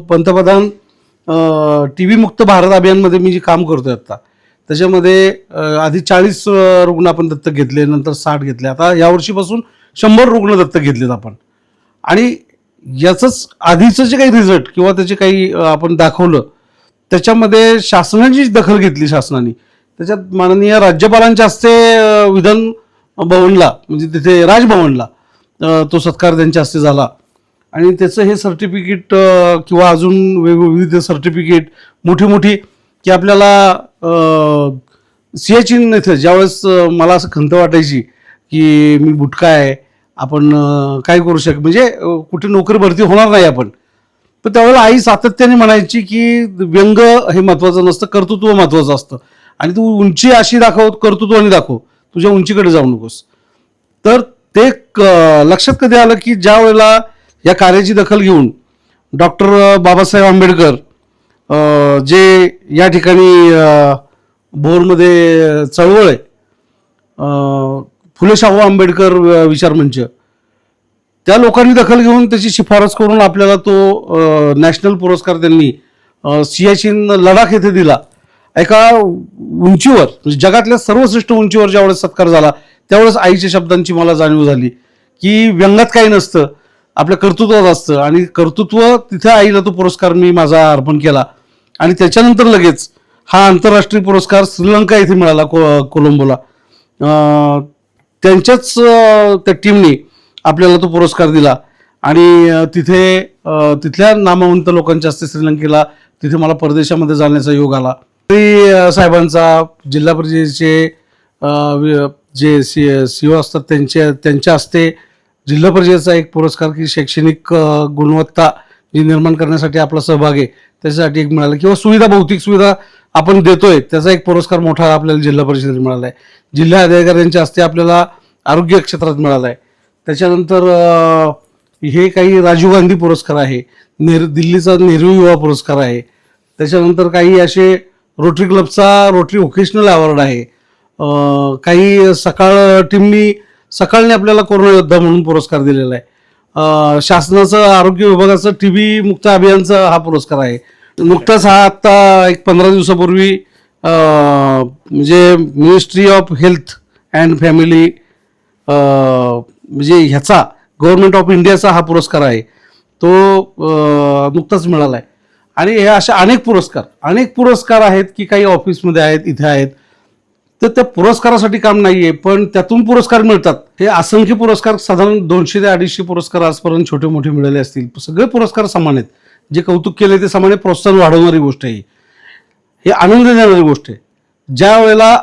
पंतप्रधान TB मुक्त भारत अभियानमध्ये मी जे काम करतोय आता, त्याच्यामध्ये आधी 40 रुग्ण आपण दत्तक घेतले, नंतर 60 घेतले, आता यावर्षीपासून 100 रुग्ण दत्तक घेतलेत आपण. आणि याचंच आधीचं जे काही रिझल्ट किंवा त्याचे काही आपण दाखवलं त्याच्यामध्ये शासनाची दखल घेतली. शासनाने त्याच्यात माननीय राज्यपालांच्या हस्ते विधान भवनला म्हणजे तिथे राजभवनला तो सत्कार त्यांच्या हस्ते झाला आणि त्याचं हे सर्टिफिकेट किंवा अजून विविध सर्टिफिकेट मोठी की आपल्याला सियाचीन इथे ज्यावेळेस मला असं खंत वाटायची की मी बुटका आहे, आपण काय करू म्हणजे कुठे नोकरी भरती होणार नाही आपण, तर त्यावेळेला आई सातत्याने म्हणायची की व्यंग हे महत्त्वाचं नसतं, कर्तृत्व महत्त्वाचं असतं आणि तू उंची अशी दाखव, कर्तृत्वाने दाखव, तुझ्या उंचीकडे जाऊ नकोस. तर ते लक्षात कधी आलं की ज्या वेळेला या कार्याची दखल घेऊन डॉक्टर बाबासाहेब आंबेडकर जे या ठिकाणी भोरमध्ये चळवळ आहे, फुले शाहू आंबेडकर विचारमंच, त्या लोकांनी दखल घेऊन त्याची शिफारस करून आपल्याला तो नॅशनल पुरस्कार त्यांनी सियाचीन लडाख येथे दिला. एका उंचीवर म्हणजे जगातल्या सर्वश्रेष्ठ उंचीवर ज्यावेळेस सत्कार झाला त्यावेळेस आईच्या शब्दांची मला जाणीव झाली की व्यंगात काही नसतं, आपल्या कर्तृत्वात असतं. आणि कर्तृत्व तिथे आईला तो पुरस्कार मी माझा अर्पण केला आणि त्याच्यानंतर लगेच हा आंतरराष्ट्रीय पुरस्कार श्रीलंका येथे मिळाला, कोलंबोला. त्यांच्याच त्या टीमने आपल्याला तो पुरस्कार दिला आणि तिथल्या नामवंत लोकांच्या हस्ते श्रीलंकेला तिथे मला परदेशामध्ये जाण्याचा योग आला. साहेबांचा, जिल्हा परिषदेचे जे CEO असतात त्यांच्या हस्ते जिल्हा परिषदेचा एक पुरस्कार की शैक्षणिक गुणवत्ता जी निर्माण करण्यासाठी आपला सहभाग आहे त्याच्यासाठी एक मिळाला, किंवा भौतिक सुविधा आपण देतोय त्याचा एक पुरस्कार मोठा आपल्याला जिल्हा परिषदेला मिळाला आहे. जिल्हा अधिकाऱ्यांच्या हस्ते आपल्याला आरोग्य क्षेत्रात मिळाला आहे. त्याच्यानंतर हे काही राजीव गांधी पुरस्कार आहे, दिल्लीचा नेहरू युवा पुरस्कार आहे. त्याच्यानंतर काही असे रोटरी क्लबचा रोटरी व्होकेशनल अवॉर्ड आहे. काही सकाळने आपल्याला कोरोना योद्धा म्हणून पुरस्कार दिलेला आहे. शासनाचं आरोग्य विभागाचं TB मुक्त अभियानचा हा पुरस्कार आहे. नुकताच हा आत्ता एक 15 दिवसापूर्वी म्हणजे ministry of health and family म्हणजे ह्याचा गव्हर्नमेंट ऑफ इंडियाचा हा पुरस्कार आहे, तो नुकताच मिळाला आहे. आणि हे असे अनेक पुरस्कार आहेत की काही ऑफिसमध्ये आहेत, इथे आहेत. तर त्या पुरस्कारासाठी काम नाही आहे, पण त्यातून पुरस्कार मिळतात. हे असंख्य पुरस्कार, साधारण 200 ते 250 पुरस्कार आजपर्यंत छोटे मोठे मिळाले असतील. सगळे पुरस्कार समान आहेत. जे कौतुक केले ते समान, प्रोत्साहन वाढवणारी गोष्ट आहे. हे आनंद देणारी गोष्ट आहे. ज्या वेळेला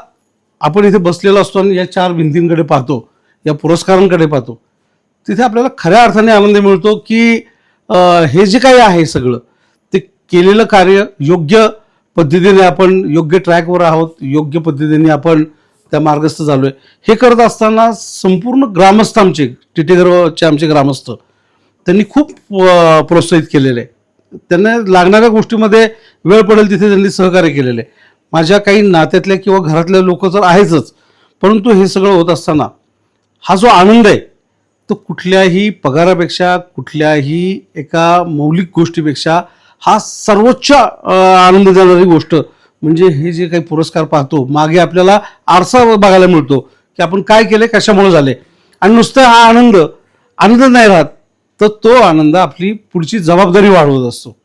आपण इथे बसलेलो असतो आणि या 4 भिंतींकडे पाहतो, या पुरस्कारांकडे पाहतो, तिथे आपल्याला खऱ्या अर्थाने आनंद मिळतो की हे जे काही आहे सगळं ते केलेलं कार्य योग्य पद्धतीने, आपण योग्य ट्रॅकवर आहोत, योग्य पद्धतीने आपण त्या मार्गस्थ झालो आहे. हे करत असताना संपूर्ण ग्रामस्थ, आमचे टिटेघरचे आमचे ग्रामस्थ, त्यांनी खूप प्रोत्साहित केलेलं आहे. त्यांना लागणाऱ्या गोष्टीमध्ये वेळ पडेल तिथे त्यांनी सहकार्य केलेलं आहे. माझ्या काही नात्यातल्या किंवा घरातल्या लोक तर आहेतच, परंतु हे सगळं होत असताना हा जो आनंद आहे तो कुठल्याही पगारापेक्षा, कुठल्याही एका मौलिक गोष्टीपेक्षा हा सर्वोच्च आनंद देणारी गोष्ट म्हणजे हे जे काही पुरस्कार पाहतो, मागे आपल्याला आरसा बघायला मिळतो की आपण काय केले, कशामुळे झाले. आणि नुसतं हा आनंद नाही राहत, तर तो आनंद आपली पुढची जबाबदारी वाढवत असतो.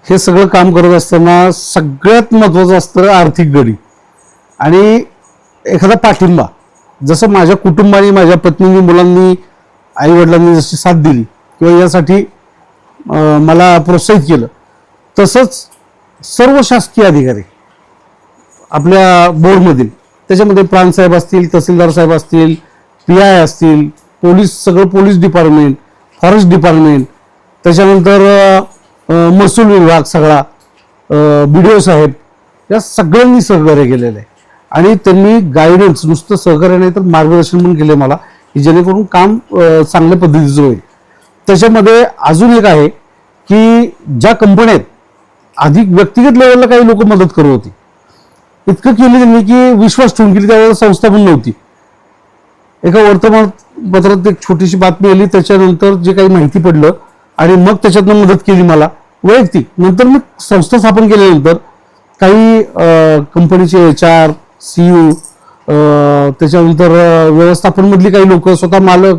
हे सगळं काम करत असताना सगळ्यात महत्त्वाचं असतं आर्थिक गडी आणि एखादा पाठिंबा. जसं माझ्या कुटुंबाने, माझ्या पत्नीने, मुलांनी, आईवडिलांनी जशी साथ दिली किंवा यासाठी मला प्रोत्साहित केलं, तसंच सर्व शासकीय अधिकारी आपल्या बोर्डमधील, त्याच्यामध्ये प्रांतसाहेब असतील, तहसीलदार साहेब असतील, PI असतील, पोलीस डिपार्टमेंट, फॉरेस्ट डिपार्टमेंट, त्याच्यानंतर महसूल विभाग सगळा, BDO साहेब, या सगळ्यांनी सहकार्य केलेलं आहे. आणि त्यांनी गायडन्स, नुसतं सहकार्य नाही तर मार्गदर्शन पण केले मला, की जेणेकरून काम चांगल्या पद्धतीचं होईल. त्याच्यामध्ये अजून एक आहे की ज्या कंपन्या आहेत, अधिक व्यक्तिगत लेवलला काही लोक मदत करत होती, इतकं केलं त्यांनी की विश्वास ठेवून केली. त्यावेळेला संस्था पण नव्हती. एका वर्तमानपत्रात एक छोटीशी बातमी आली, त्याच्यानंतर जे काही माहिती पडलं आणि मग त्याच्यातनं मदत केली मला वैयक्तिक. नंतर मी संस्था स्थापन केल्यानंतर काही कंपनीचे HR, CEO, त्याच्यानंतर व्यवस्थापनमधली काही लोक, स्वतः मालक,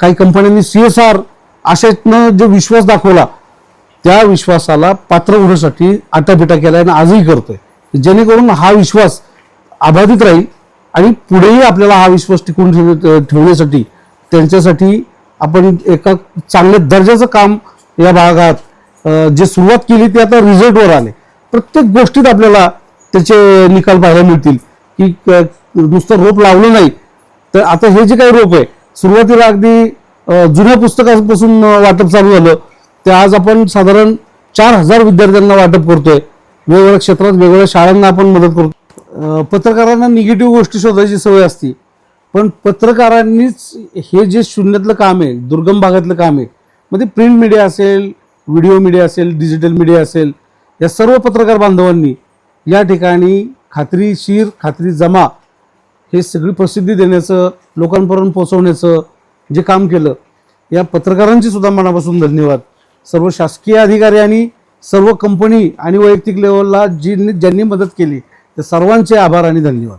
काही कंपन्यांनी CSR अशातनं जो विश्वास दाखवला, त्या विश्वासाला पात्र होण्यासाठी आटापिटा केला आणि आजही करतोय, जेणेकरून हा विश्वास अबाधित राहील आणि पुढेही आपल्याला हा विश्वास टिकवून ठेवण्यासाठी त्यांच्यासाठी आपण एका चांगल्या दर्जाचं काम या भागात जे सुरुवात केली ते आता रिझल्टवर आले. प्रत्येक गोष्टीत आपल्याला त्याचे निकाल पाहायला मिळतील की नुसतं रोप लावलं नाही तर आता हे जे काही रोप आहे, सुरुवातीला अगदी जुन्या पुस्तकापासून वाटप चालू झालं, ते आज आपण साधारण 4000 विद्यार्थ्यांना वाटप करतोय. वेगवेगळ्या क्षेत्रात, वेगवेगळ्या शाळांना आपण मदत करतो. पत्रकारांना निगेटिव्ह गोष्टी शोधायची सवय असते, पण पत्रकारांनीच हे जे शून्यातलं काम आहे, दुर्गम भागातलं काम आहे, मग ते प्रिंट मीडिया असेल, व्हिडिओ मीडिया असेल, डिजिटल मीडिया असेल, या सर्व पत्रकार बांधवांनी या ठिकाणी खात्री जमा हे सगळी प्रसिद्धी देण्याचं, लोकांपर्यंत पोहोचवण्याचं जे काम केलं, या पत्रकारांची सुद्धा मनापासून धन्यवाद. सर्व शासकीय अधिकारी आणि सर्व कंपनी आणि वैयक्तिक लेवलला ज्यांनी मदत केली त्या सर्वांचे आभार आणि धन्यवाद.